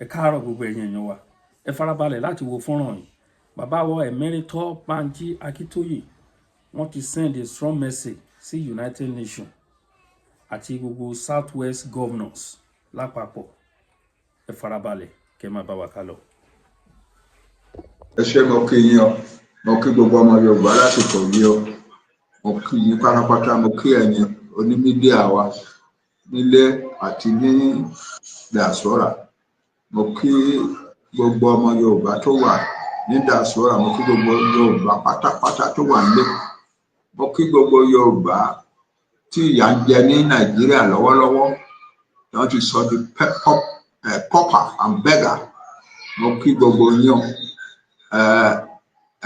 ẹ káàárọ̀ gbogbo ẹ̀yin èèyàn wa ẹ farabalẹ̀ láti wo fọ́nrán yìí. Bàbá wa Emeritus Banji Akintoye wọ́n ti send a strong message sí United Nations àti gbogbo Southwest governors lápapọ̀. Ẹ farabalẹ̀ kẹ́ máa bá wa ká lọ. Ẹ ṣé, mo kí yín o, mo kí gbogbo ọmọ Yorùbá lásìkò yìí o, mo kí yín pátápátá, mo kí ẹ̀yin onímídíà wa nílé àti ní diaspora. Mo kí gbogbo ọmọ Yorùbá tó wà ní diaspora, mo kí gbogbo Yorùbá pátápátá tó wà nílé. Mo kí gbogbo Yorùbá tí ìyà ń jẹ ní Nàìjíríà lọ́wọ́lọ́wọ́, tí wọ́n ti sọ di pauper and beggar. Mo kí gbogbo yín o,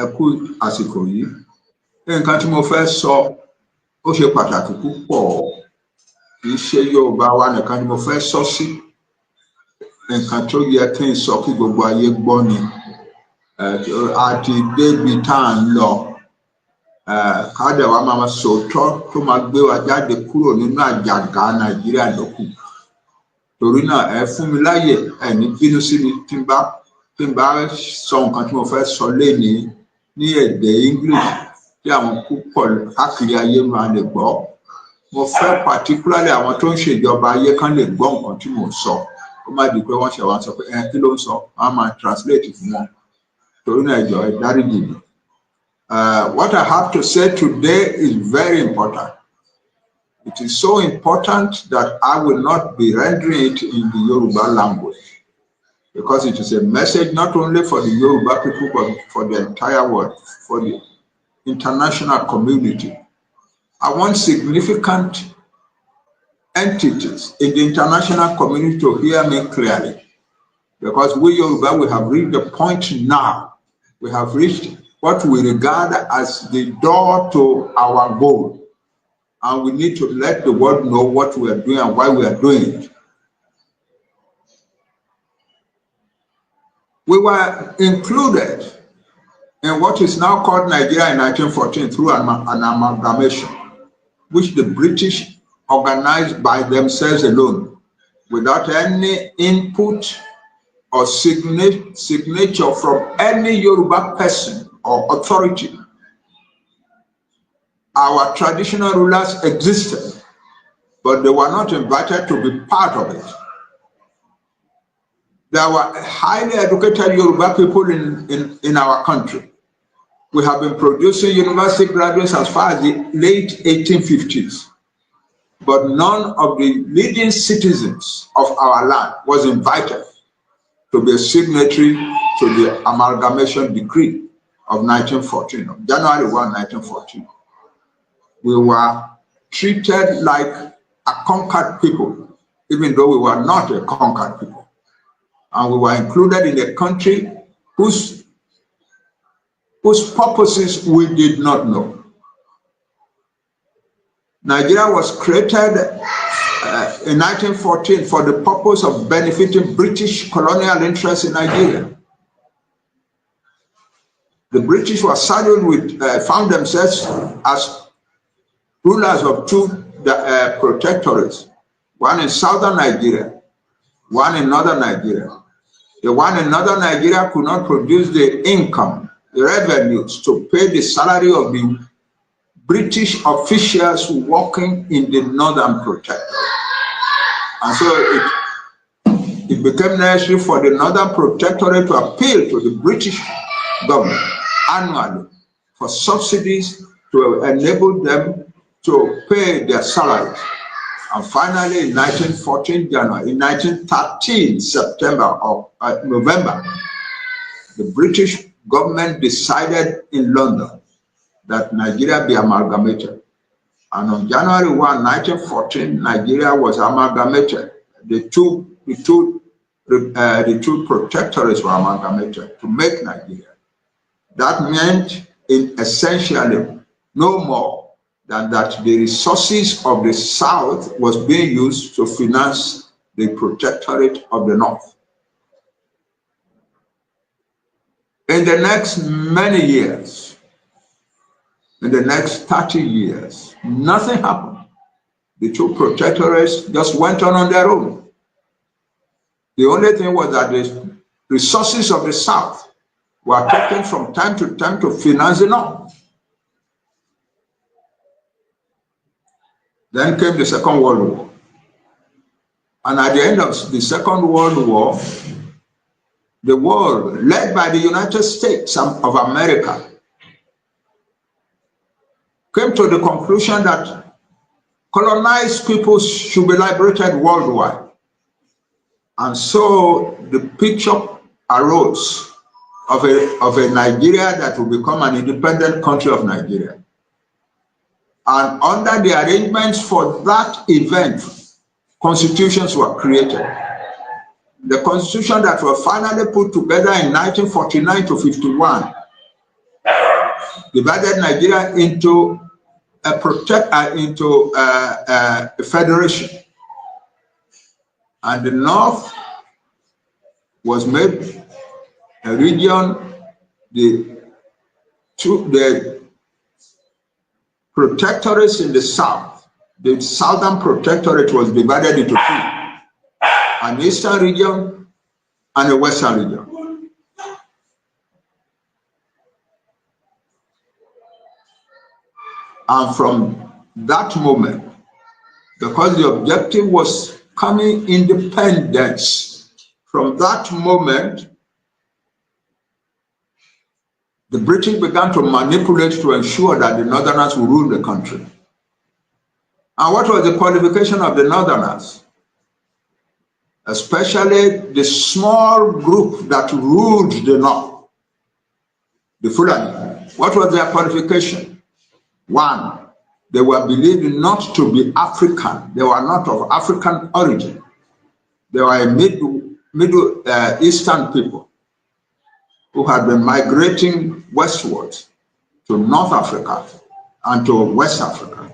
ẹ kú àsìkò yìí. Nǹkan tí mo fẹ́ sọ ó ṣe pàtàkì púpọ̀, kì í ṣe Yorùbá wa nìkan ni mo fẹ́ sọ sí. Nǹkan tó yẹ kí n sọ kí gbogbo ayé gbọ́ ni. Àti débi tá à ń lọ, káàdẹ̀ wa máa sòótọ́ tó máa gbé wa jáde kúrò nínú àjàgà Nàìjíríà lókù. Torí náà ẹ fún mi láyè, ẹ ní bínú sí mi tí n bá sọ nǹkan tí mo fẹ́ sọ lénìí ní èdè English tí àwọn púpọ̀ káàkiri ayé máa lè gbọ́. Mo fẹ́ particularly àwọn tó ń ṣèjọba ayé kan lè gbọ́ nǹkan tí mo sọ. Ó má di pé wọ́n ṣe wá sọ pé kí ló ń sọ, wọ́n máa translate fún wọn. Torí náà ẹ jọ̀ọ́ ẹ dáríjì mí. What I have to say today is very important. It is so important that I will not be rendering it in the Yoruba language, because it is a message not only for the Yoruba people but for the entire world, for the international community. I want significant entities in the international community to hear me clearly, because we Yoruba, we have reached the point now, we have reached what we regard as the door to our goal, and we need to let the world know what we are doing and why we are doing it. We were included in what is now called Nigeria in 1914 through an amalgamation, which the British organized by themselves alone, without any input or signature from any Yoruba person or authority. Our traditional rulers existed, but they were not invited to be part of it. There were highly educated Yoruba people in our country. We have been producing university graduates as far as the late 1850s. But none of the leading citizens of our land was invited to be a signatory to the amalgamation decree of 1914, of January 1, 1914. We were treated like a conquered people, even though we were not a conquered people. And we were included in a country whose purposes we did not know. Nigeria was created in 1914 for the purpose of benefiting British colonial interests in Nigeria. The British were saddled with, found themselves as rulers of two protectorates, one in southern Nigeria, one in northern Nigeria. The one in northern Nigeria could not produce the income, the revenues to pay the salary of the British officials working in the Northern Protectorate. And so it became necessary for the Northern Protectorate to appeal to the British government annually for subsidies to enable them to pay their salaries. And finally, in 1914 January, in 1913 September or November, the British government decided in London that Nigeria be amalgamated. And on January 1, 1914, Nigeria was amalgamated. The two protectorates were amalgamated to make Nigeria. That meant essentially no more than that the resources of the South was being used to finance the protectorate of the North. In the next many years, in the next 30 years, nothing happened. The two protectorates just went on their own. The only thing was that the resources of the South were taken from time to time to finance the North. Then came the Second World War. And at the end of the Second World War, the world, led by the United States of America, came to the conclusion that colonized peoples should be liberated worldwide. And so the picture arose of a Nigeria that will become an independent country of Nigeria. And under the arrangements for that event, constitutions were created. The constitution that was finally put together in 1949 to 51 divided Nigeria into a federation. And the North was made a region, the protectorates in the South. The Southern Protectorate was divided into two, an Eastern region and a Western region. And from that moment, because the objective was coming independence, from that moment, the British began to manipulate to ensure that the Northerners would rule the country. And what was the qualification of the Northerners? Especially the small group that ruled the North, the Fulani. What was their qualification? One, they were believed not to be African. They were not of African origin. They were a Middle Eastern people who had been migrating westwards to North Africa and to West Africa.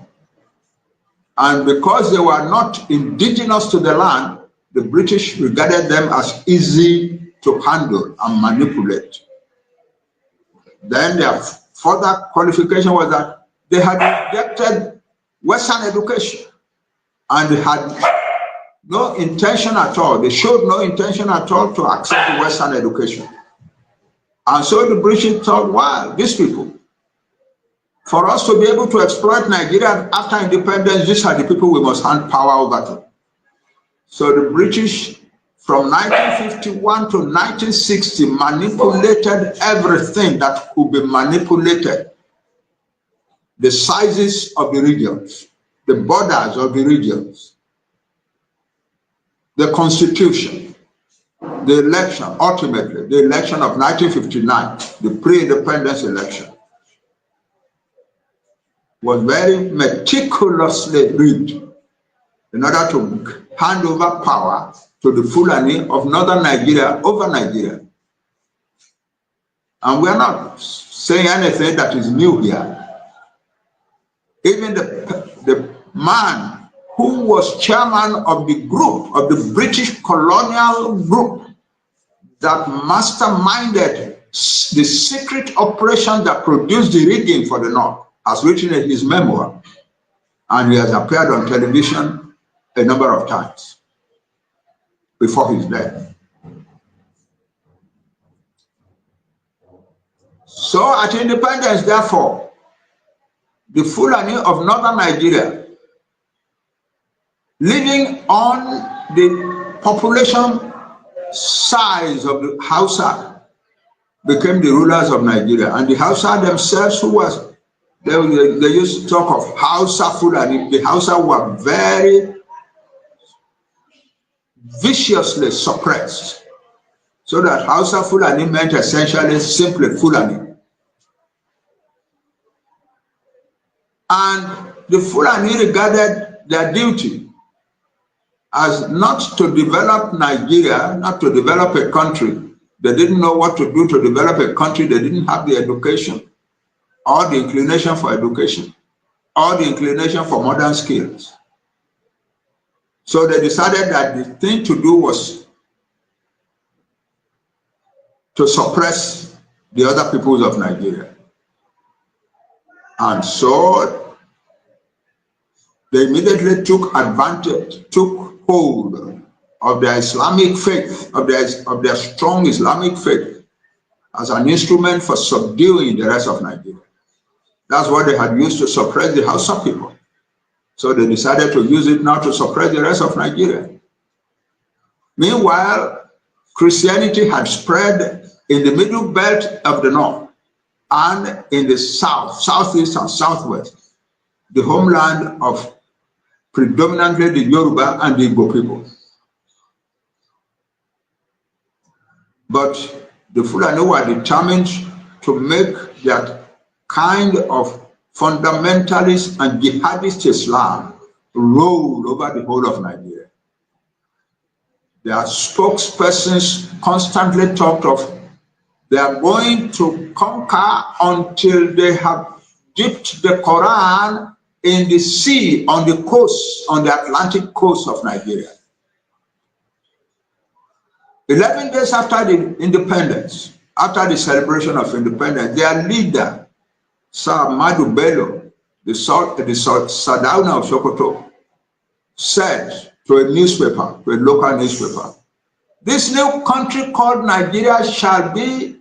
And because they were not indigenous to the land, the British regarded them as easy to handle and manipulate. Then their further qualification was that they had rejected Western education and they had no intention at all. They showed no intention at all to accept Western education. And so the British thought, wow, these people, for us to be able to exploit Nigeria after independence, these are the people we must hand power over to. So the British, from 1951 to 1960, manipulated everything that could be manipulated. The sizes of the regions, the borders of the regions, the constitution, the election, ultimately, the election of 1959, the pre-independence election, was very meticulously rigged in order to hand over power to the Fulani of northern Nigeria over Nigeria. And we are not saying anything that is new here. Even the man who was chairman of the group, of the British colonial group that masterminded the secret operation that produced the rigging for the North, has written in his memoir, and he has appeared on television a number of times before his death. So at independence, therefore, the Fulani of northern Nigeria, living on the population size of the Hausa, became the rulers of Nigeria. And the Hausa themselves, who was, they used to talk of Hausa Fulani. The Hausa were very viciously suppressed, so that Hausa Fulani meant essentially simply Fulani. And the Fulani regarded their duty as not to develop Nigeria, not to develop a country. They didn't know what to do to develop a country. They didn't have the education or the inclination for education or the inclination for modern skills. So they decided that the thing to do was to suppress the other peoples of Nigeria. And so they immediately took advantage, took hold of their Islamic faith, of their strong Islamic faith, as an instrument for subduing the rest of Nigeria. That's what they had used to suppress the Hausa people. So they decided to use it now to suppress the rest of Nigeria. Meanwhile, Christianity had spread in the middle belt of the north and in the south, southeast and southwest, the homeland of predominantly the Yoruba and the Igbo people. But the Fulani were determined to make that kind of fundamentalist and jihadist Islam roll over the whole of Nigeria. Their spokespersons constantly talked of they are going to conquer until they have dipped the Quran in the sea, on the coast, on the Atlantic coast of Nigeria. 11 days after the independence, after the celebration of independence, their leader, Sir Madu Bello, the Sardauna of Sokoto, said to a newspaper, to a local newspaper, this new country called Nigeria shall be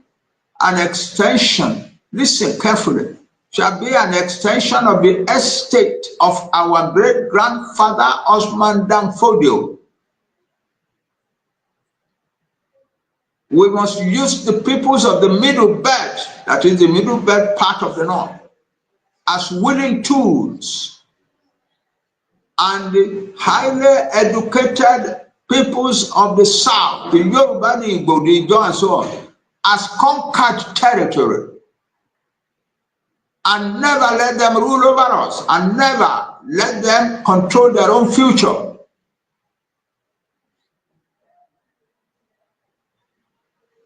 an extension, listen carefully, shall be an extension of the estate of our great-grandfather Osman Danfodio. We must use the peoples of the middle belt, that is the middle belt part of the north, as willing tools, and the highly educated peoples of the south, the Yoruba, the Igbo, the Ijaw, and so on, as conquered territory, and never let them rule over us, and never let them control their own future.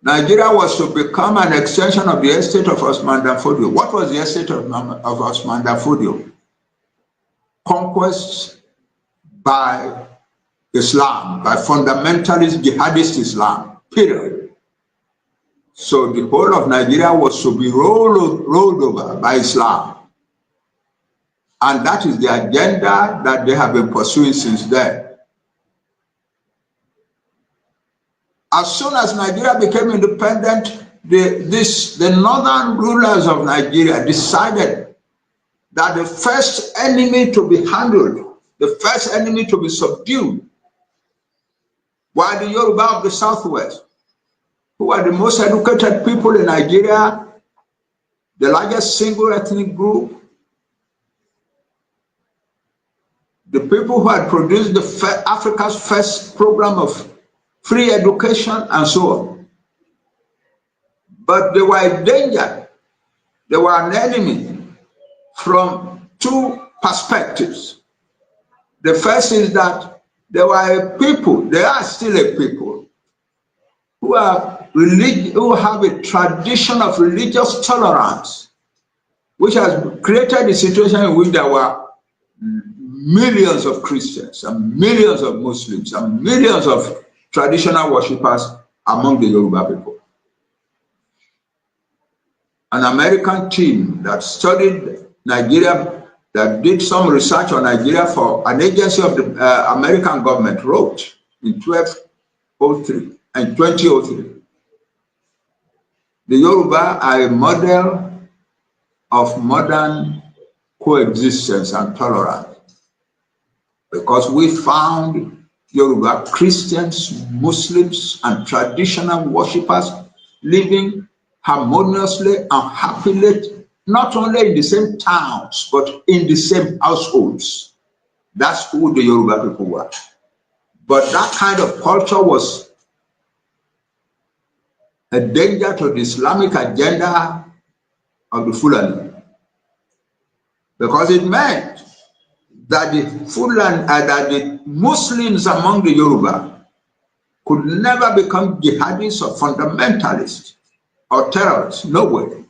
Nigeria was to become an extension of the estate of Osman Danfodio. What was the estate of Osman Danfodio? Conquest by Islam, by fundamentalist jihadist Islam, period. So the whole of Nigeria was to be rolled over by Islam. And that is the agenda that they have been pursuing since then. As soon as Nigeria became independent, the northern rulers of Nigeria decided that the first enemy to be handled, the first enemy to be subdued, were the Yoruba of the southwest, who are the most educated people in Nigeria, the largest single ethnic group, the people who had produced Africa's first program of free education, and so on. But they were a danger. They were an enemy from two perspectives. The first is that they were a people, they are still a people, who have a tradition of religious tolerance, which has created a situation in which there were millions of Christians and millions of Muslims and millions of traditional worshippers among the Yoruba people. An American team that studied Nigeria, that did some research on Nigeria for an agency of the American government, wrote in 2003, the Yoruba are a model of modern coexistence and tolerance, because we found Yoruba Christians, Muslims, and traditional worshippers living harmoniously and happily, not only in the same towns, but in the same households. That's who the Yoruba people were. But that kind of culture was a danger to the Islamic agenda of the Fulani, because it meant that the Muslims among the Yoruba could never become jihadists or fundamentalists or terrorists. No way.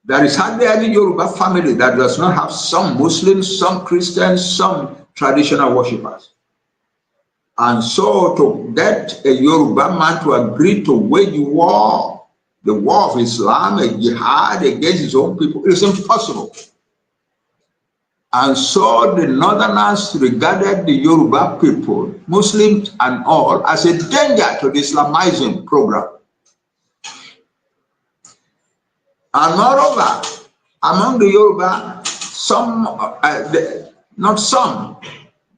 There is hardly any Yoruba family that does not have some Muslims, some Christians, some traditional worshippers. And so to get a Yoruba man to agree to wage war, the war of Islam, a jihad against his own people, is impossible. And so the Northerners regarded the Yoruba people, Muslims and all, as a danger to the Islamizing program. And moreover, among the Yoruba,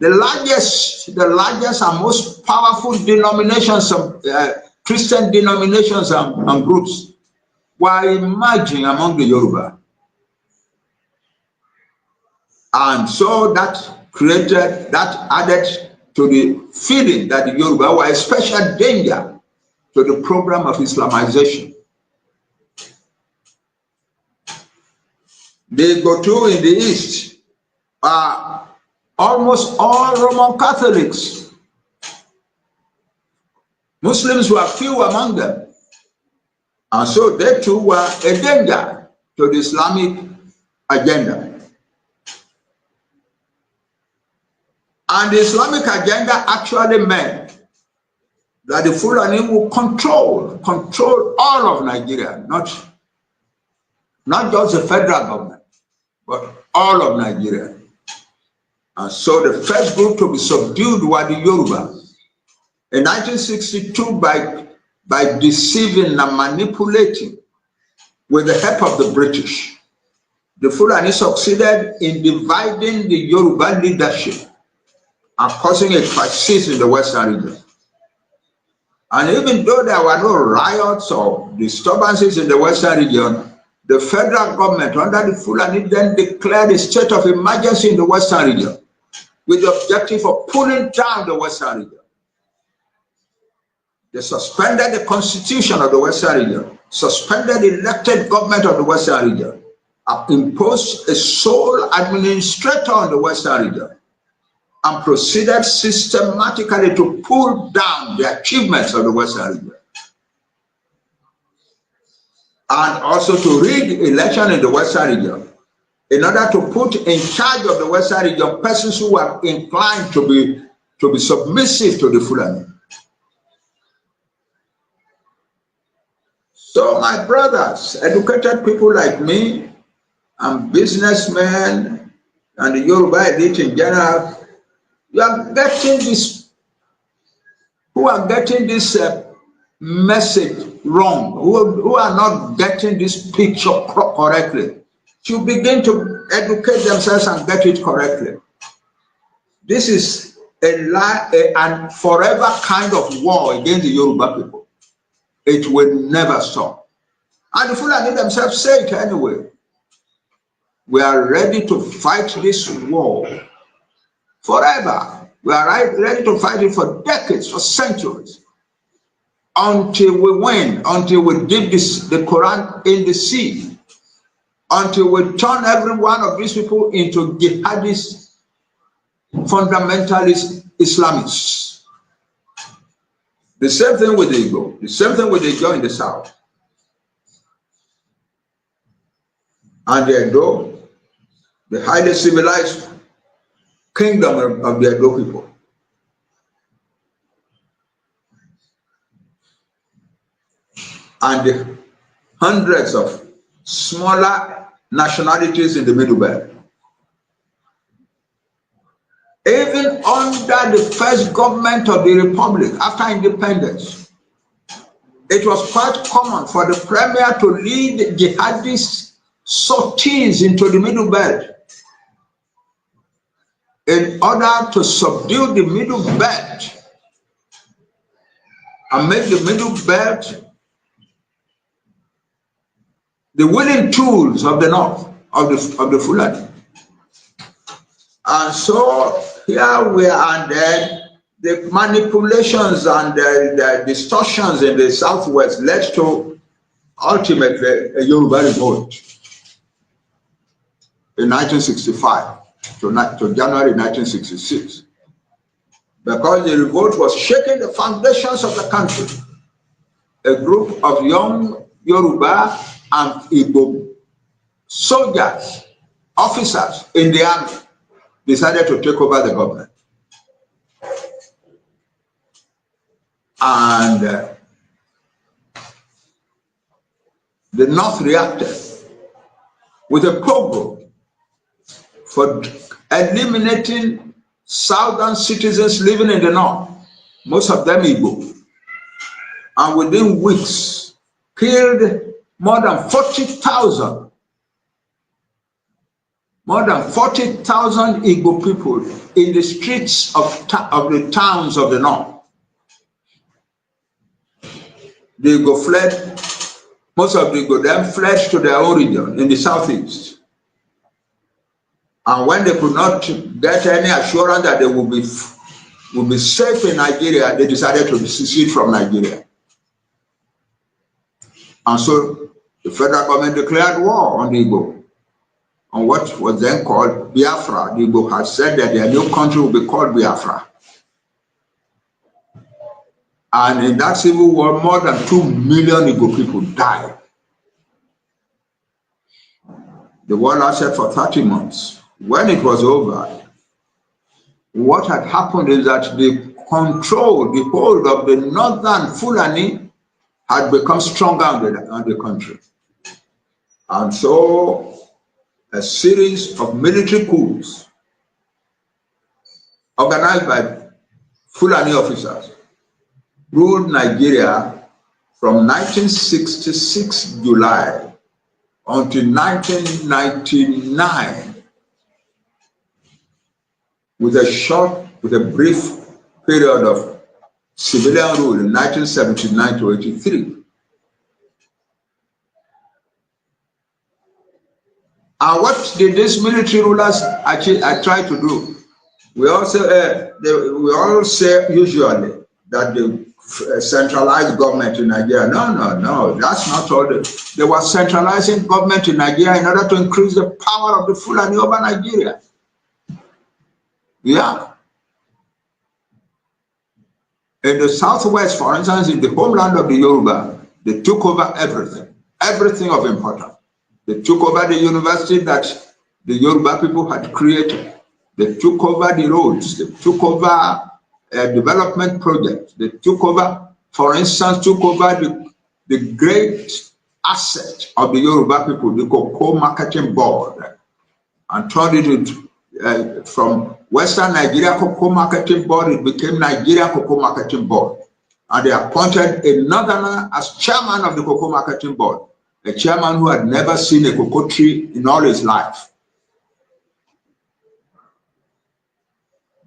the largest and most powerful denominations of Christian denominations and groups were emerging among the Yoruba. And so that added to the feeling that the Yoruba were a special danger to the program of Islamization. The Igbo in the East are almost all Roman Catholics. Muslims were few among them. And so they too were a danger to the Islamic agenda. And the Islamic agenda actually meant that the Fulani will control all of Nigeria, not just the federal government, but all of Nigeria. And so the first group to be subdued were the Yoruba. In 1962, by deceiving and manipulating with the help of the British, the Fulani succeeded in dividing the Yoruba leadership and causing a crisis in the Western region. And even though there were no riots or disturbances in the Western region, the federal government under the Fulani then declared a state of emergency in the Western region with the objective of pulling down the Western region. They suspended the constitution of the Western region, suspended the elected government of the Western region, and imposed a sole administrator on the Western region, and proceeded systematically to pull down the achievements of the Western region. And also to rig election in the Western region in order to put in charge of the Western region persons who were inclined to be submissive to the Fulani. So my brothers, educated people like me, and businessmen, and the Yoruba elite in general, you are getting this, who are getting this message wrong, who are not getting this picture correctly, to begin to educate themselves and get it correctly. This is a forever kind of war against the Yoruba people. It will never stop. And the Fulani themselves say it anyway. We are ready to fight this war forever. We are ready to fight it for decades, for centuries, until we win, until we dip the Quran in the sea, until we turn every one of these people into jihadist, fundamentalist Islamists. The same thing with the Igbo, the same thing with the Igbo in the south. And the Edo, the highly civilized kingdom of the Edo people. And the hundreds of smaller nationalities in the Middle Belt. Even under the first government of the Republic after independence, it was quite common for the premier to lead jihadist sorties into the Middle Belt in order to subdue the Middle Belt and make the Middle Belt the willing tools of the North, of the Fulani. And so here we are, and then the manipulations and the distortions in the Southwest led to ultimately a Yoruba revolt in 1965 to January 1966. Because the revolt was shaking the foundations of the country. A group of young Yoruba and Igbo soldiers, officers in the army, decided to take over the government. And the North reacted with a pogrom for eliminating southern citizens living in the north, most of them Igbo, and within weeks killed more than 40,000 Igbo people in the streets of the towns of the north. The Igbo fled, most of the Igbo then fled to their own region in the southeast. And when they could not get any assurance that they would be safe in Nigeria, they decided to secede from Nigeria. And so the federal government declared war on the Igbo, on what was then called Biafra. The Igbo had said that their new country would be called Biafra. And in that civil war, more than 2 million Igbo people died. The war lasted for 30 months. When it was over, what had happened is that the hold of the northern Fulani had become stronger on the country. And so a series of military coups organized by Fulani officers ruled Nigeria from 1966 July until 1999 with a brief period of civilian rule in 1979 to 83. And what did these military rulers actually try to do? We all say usually that the centralized government in Nigeria. No, that's not all. They were centralizing government in Nigeria in order to increase the power of the Fulani over Nigeria. Yeah. In the southwest, for instance, in the homeland of the Yoruba, they took over everything of importance. They took over the university that the Yoruba people had created. They took over the roads. They took over development projects. They took over, for instance, the great asset of the Yoruba people, the cocoa marketing board, and turned it into, from Western Nigeria Cocoa Marketing Board, it became Nigeria Cocoa Marketing Board. And they appointed a northerner as chairman of the Cocoa Marketing Board, a chairman who had never seen a cocoa tree in all his life.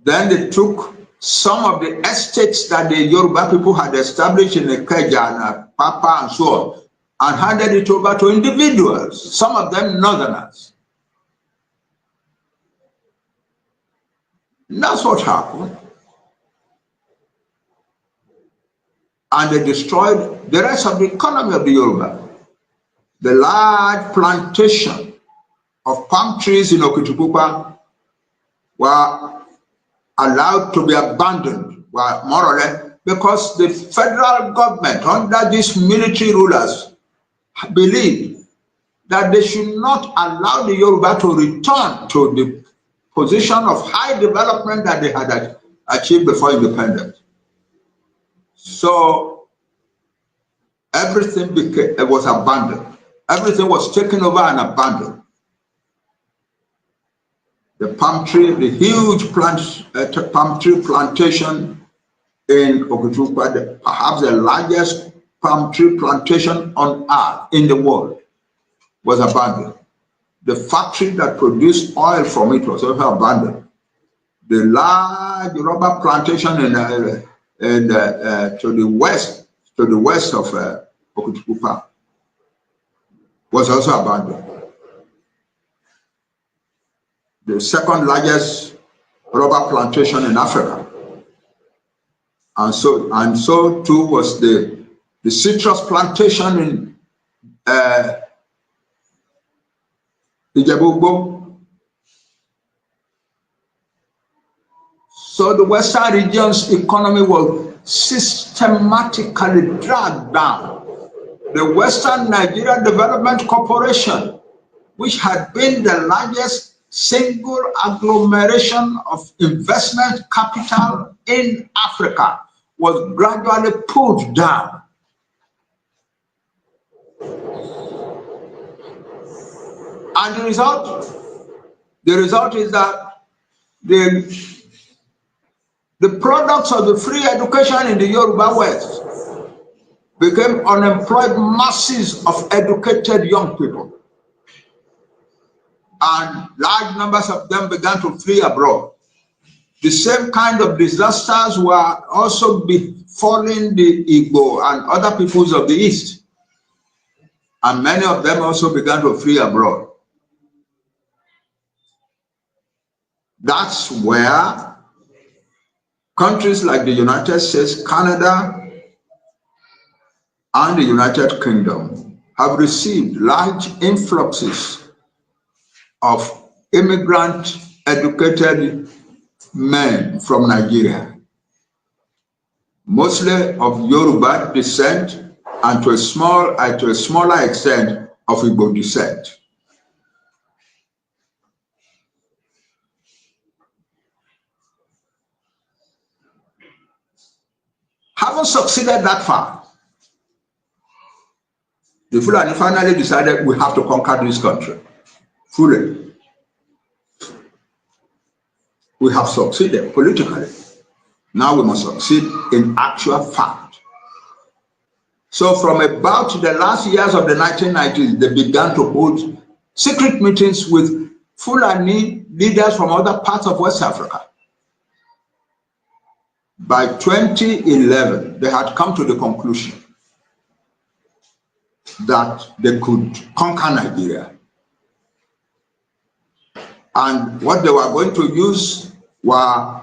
Then they took some of the estates that the Yoruba people had established in Ikeja and Papa and so on, and handed it over to individuals, some of them northerners. That's what happened. And they destroyed the rest of the economy of the Yoruba. The large plantation of palm trees in Okitipupa were allowed to be abandoned, more or less, because the federal government, under these military rulers, believed that they should not allow the Yoruba to return to the position of high development that they had achieved before independence. So everything was abandoned. Everything was taken over and abandoned. The palm tree, the huge palm tree plantation in Okitipupa, perhaps the largest palm tree plantation on earth in the world, was abandoned. The factory that produced oil from it was also abandoned. The large rubber plantation to the west of Okitipupa was also abandoned. The second largest rubber plantation in Africa, and so too was the citrus plantation in Ijebu. So the Western region's economy was systematically dragged down. The Western Nigeria Development Corporation, which had been the largest single agglomeration of investment capital in Africa, was gradually pulled down. And the result is that the products of the free education in the Yoruba West became unemployed masses of educated young people. And large numbers of them began to flee abroad. The same kind of disasters were also befalling the Igbo and other peoples of the East. And many of them also began to flee abroad. That's where countries like the United States, Canada, and the United Kingdom have received large influxes of immigrant educated men from Nigeria, mostly of Yoruba descent and to a smaller extent of Igbo descent. Having succeeded that far, the Fulani finally decided we have to conquer this country fully. We have succeeded politically. Now we must succeed in actual fact. So from about the last years of the 1990s, they began to hold secret meetings with Fulani leaders from other parts of West Africa. By 2011, they had come to the conclusion that they could conquer Nigeria. And what they were going to use were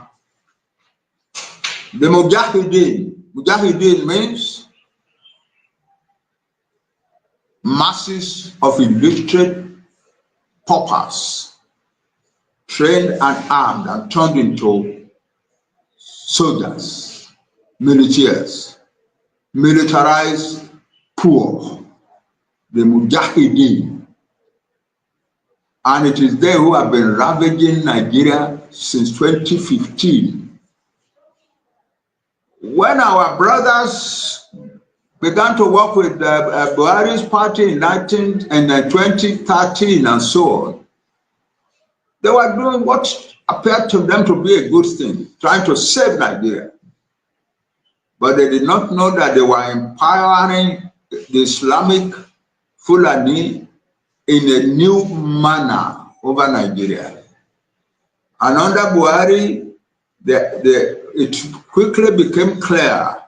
the Mujahideen. Mujahideen means masses of illiterate paupers, trained and armed and turned into soldiers, militias, militarized poor, the Mujahideen. And it is they who have been ravaging Nigeria since 2015. When our brothers began to work with Buhari's party in 2013 and so on, they were doing what appeared to them to be a good thing, trying to save Nigeria. But they did not know that they were empowering the Islamic Fulani in a new manner over Nigeria. And under Buhari, it quickly became clear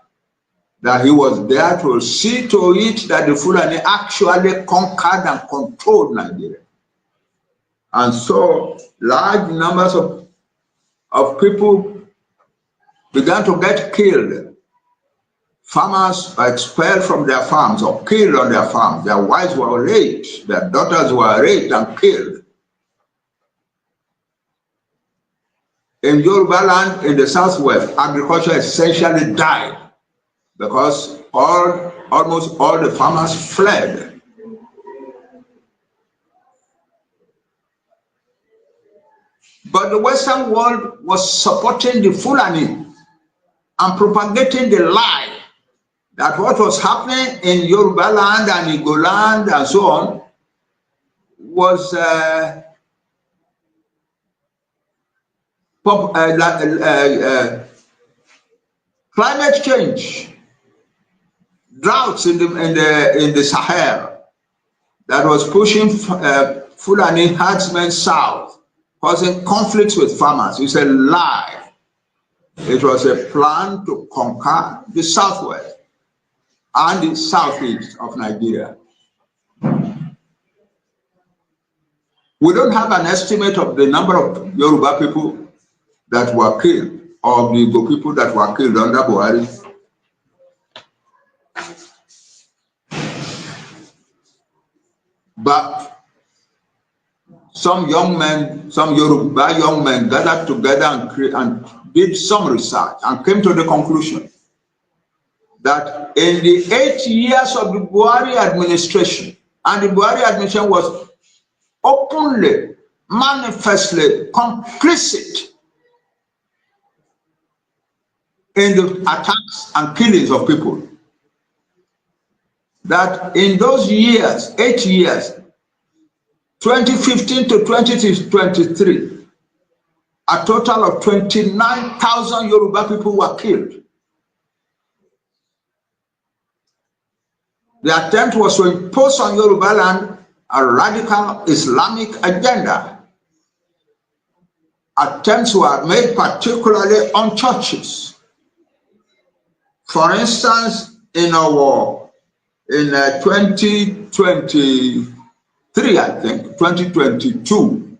that he was there to see to it that the Fulani actually conquered and controlled Nigeria. And so large numbers of people began to get killed. Farmers were expelled from their farms or killed on their farms. Their wives were raped, their daughters were raped and killed. In Yoruba land, in the southwest, agriculture essentially died because almost all the farmers fled. But the Western world was supporting the Fulani and propagating the lie that what was happening in Yoruba land and Igbo land and so on was climate change, droughts in the Sahel that was pushing Fulani herdsmen south, causing conflicts with farmers. It's a lie. It was a plan to conquer the southwest and the southeast of Nigeria. We don't have an estimate of the number of Yoruba people that were killed or the Igbo people that were killed under Buhari. But some young men, some Yoruba young men gathered together and did some research and came to the conclusion that in the 8 years of the Buhari administration, and the Buhari administration was openly, manifestly complicit in the attacks and killings of people, that in those years, 8 years, 2015 to 2023, a total of 29,000 Yoruba people were killed. The attempt was to impose on Yoruba land a radical Islamic agenda. Attempts were made particularly on churches. For instance, in 2023, I think, 2022,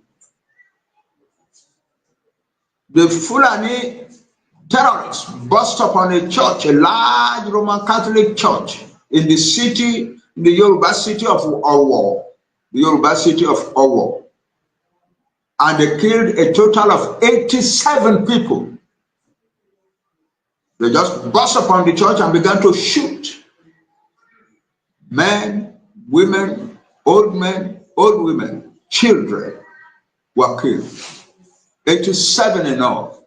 the Fulani terrorists burst upon a church, a large Roman Catholic church in the city, in the Yoruba city of Owo, and they killed a total of 87 people. They just burst upon the church and began to shoot. Men, women, old women, children were killed. 87 in all.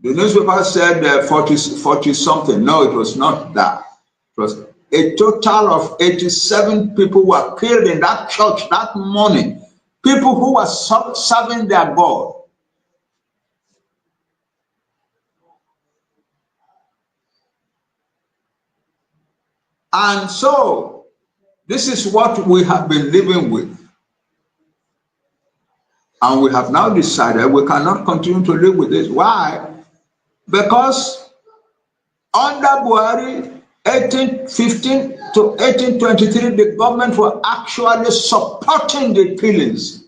The newspaper said 40 something. No, it was not that. It was a total of 87 people were killed in that church that morning. People who were serving their God. And so, this is what we have been living with. And we have now decided we cannot continue to live with this. Why? Because under Buhari, 1815 to 1823, the government were actually supporting the killings.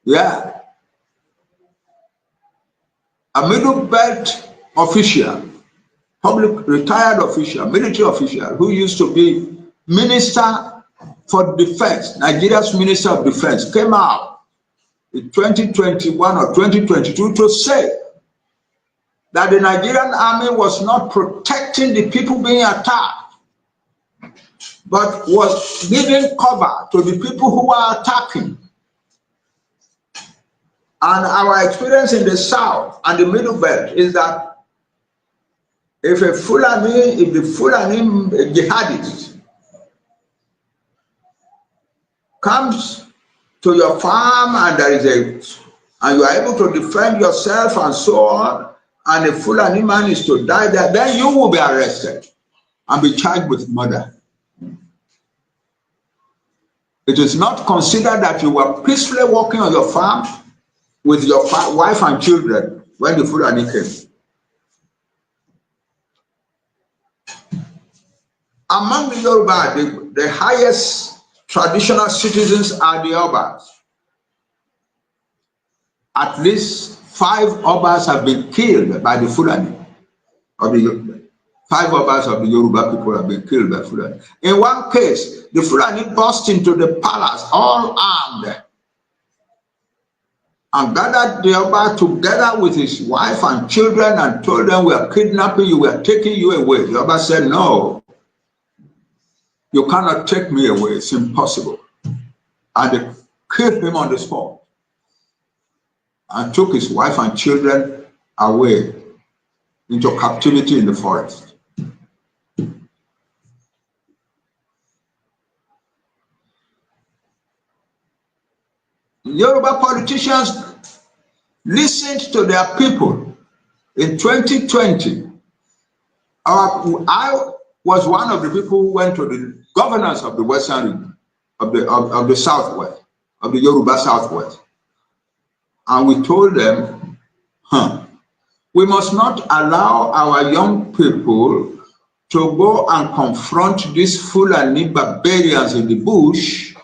Yeah. A middle belt official, public retired official, military official, who used to be Minister for Defense, Nigeria's Minister of Defense, came out in 2021 or 2022 to say that the Nigerian army was not protecting the people being attacked, but was giving cover to the people who were attacking. And our experience in the South and the Middle Belt is that if the Fulani jihadist comes to your farm and and you are able to defend yourself and so on, and the Fulani man is to die there, then you will be arrested and be charged with murder. It is not considered that you were peacefully walking on your farm with your wife and children when the Fulani came. Among the Yoruba, the highest traditional citizens are the Obas. At least 5 Obas have been killed by the Fulani. 5 Obas of the Yoruba people have been killed by Fulani. In one case, the Fulani burst into the palace, all armed, and gathered the Oba together with his wife and children and told them, "We are kidnapping you, we are taking you away." The Oba said, "No, you cannot take me away, it's impossible." And they killed him on the spot and took his wife and children away into captivity in the forest. Yoruba politicians listened to their people. In 2020, I was one of the people who went to the governors of the Western region, of the Southwest, of the Yoruba Southwest. And we told them, we must not allow our young people to go and confront these Fulani barbarians in the bush.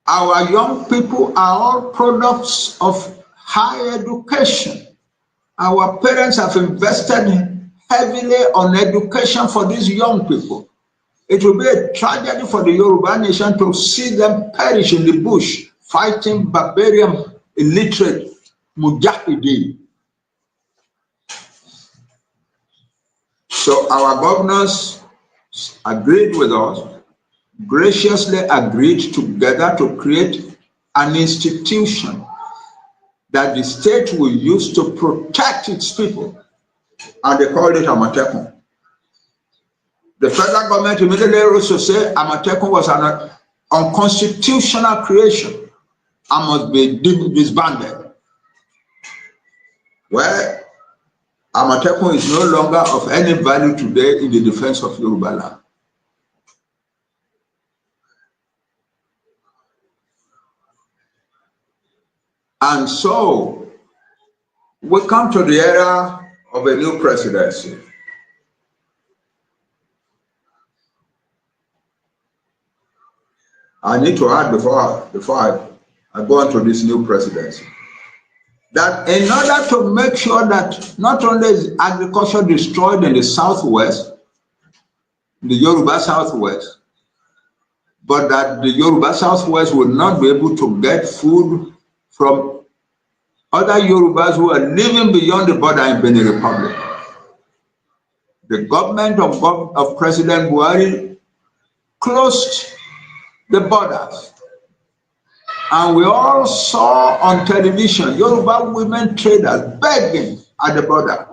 Our young people are all products of higher education. Our parents have invested heavily on education for these young people. It will be a tragedy for the Yoruba nation to see them perish in the bush, fighting barbarian, illiterate mujahideen. So our governors agreed with us, graciously agreed together to create an institution that the state will use to protect its people. And they called it Amatekun. The federal government immediately also said Amatekun was an unconstitutional creation. and must be disbanded. Well, Amatekun is no longer of any value today in the defense of Yoruba land. And so we come to the era of a new presidency. I need to add before I go on to this new presidency, that in order to make sure that not only is agriculture destroyed in the southwest, the Yoruba southwest, but that the Yoruba southwest will not be able to get food from other Yorubas who are living beyond the border in Benin Republic. The government of President Buhari closed the borders. And we all saw on television Yoruba women traders begging at the border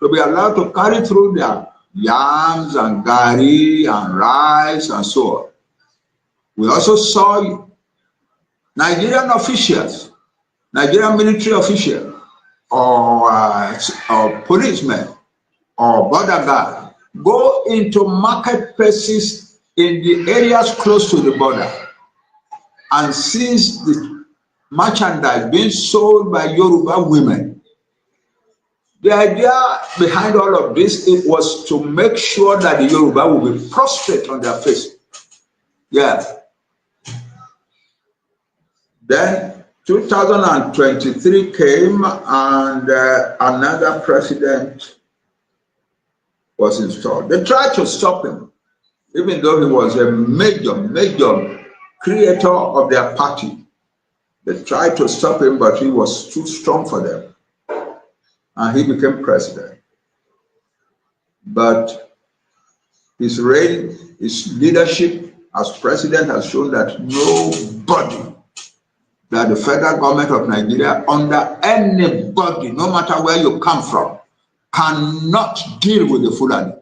to be allowed to carry through their yams and gari and rice and so on. We also saw Nigerian officials, Nigerian military officials, or policemen, or border guards go into marketplaces in the areas close to the border and seize the merchandise being sold by Yoruba women. The idea behind all of this, it was to make sure that the Yoruba will be prostrate on their face. Yeah. Then 2023 came and another president was installed. They tried to stop him, even though he was a major creator of their party. They tried to stop him, but he was too strong for them. And he became president. But his reign, his leadership as president has shown that nobody, that the federal government of Nigeria, under anybody, no matter where you come from, cannot deal with the Fulani.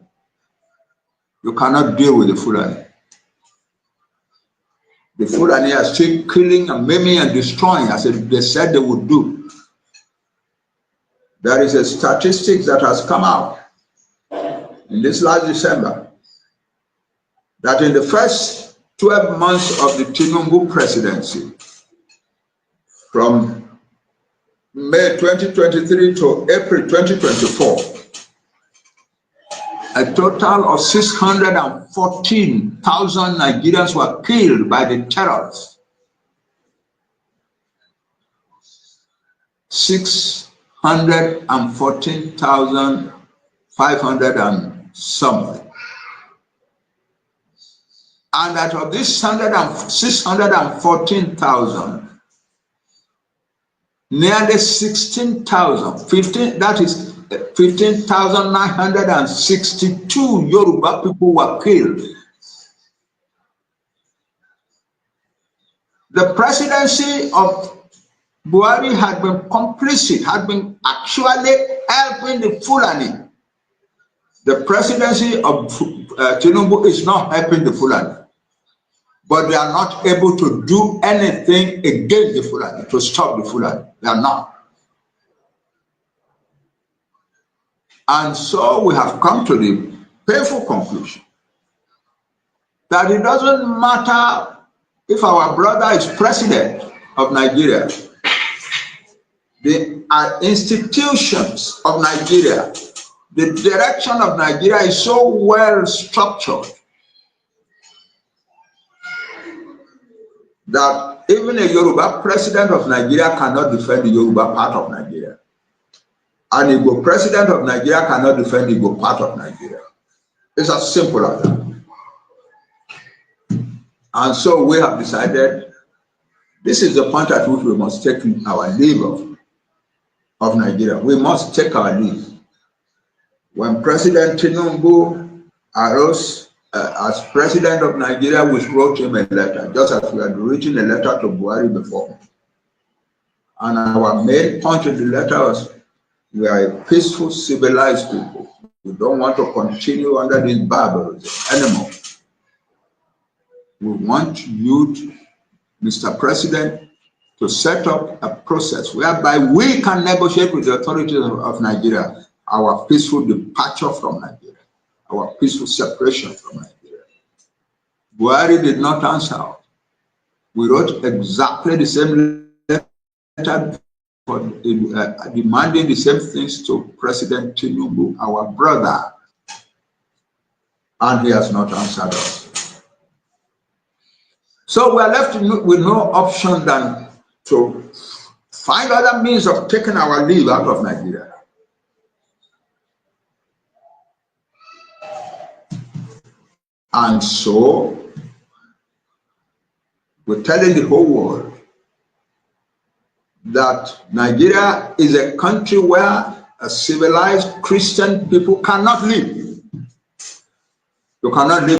You cannot deal with the Fulani. The Fulani are still killing and maiming and destroying as they said they would do. There is a statistic that has come out in this last December that in the first 12 months of the Tinubu presidency, from May 2023 to April 2024, a total of 614,000 Nigerians were killed by the terrorists. 614,500 and something. And out of this 614,000, nearly 16,000, that is 15,962 Yoruba people were killed. The presidency of Buhari had been complicit, had been actually helping the Fulani. The presidency of Tinubu is not helping the Fulani, but they are not able to do anything against the Fulani, to stop the Fulani. They are not. And so we have come to the painful conclusion that it doesn't matter if our brother is president of Nigeria, the institutions of Nigeria, the direction of Nigeria is so well structured that even a Yoruba president of Nigeria cannot defend the Yoruba part of Nigeria. An Igbo president of Nigeria cannot defend the Igbo part of Nigeria. It's as simple as that. And so we have decided this is the point at which we must take our leave of Nigeria. We must take our leave. When President Tinubu arose as president of Nigeria, we wrote him a letter, just as we had written a letter to Buhari before. And our main point in the letter was, we are a peaceful, civilized people. We don't want to continue under this barbarism anymore. We want you, Mr. President, to set up a process whereby we can negotiate with the authorities of Nigeria our peaceful departure from Nigeria, our peaceful separation from Nigeria. Buhari did not answer. We wrote exactly the same letter for demanding the same things to President Tinubu, our brother, and he has not answered us. So we are left with no option than to find other means of taking our leave out of Nigeria. And so we're telling the whole world that Nigeria is a country where a civilized Christian people cannot live. You cannot live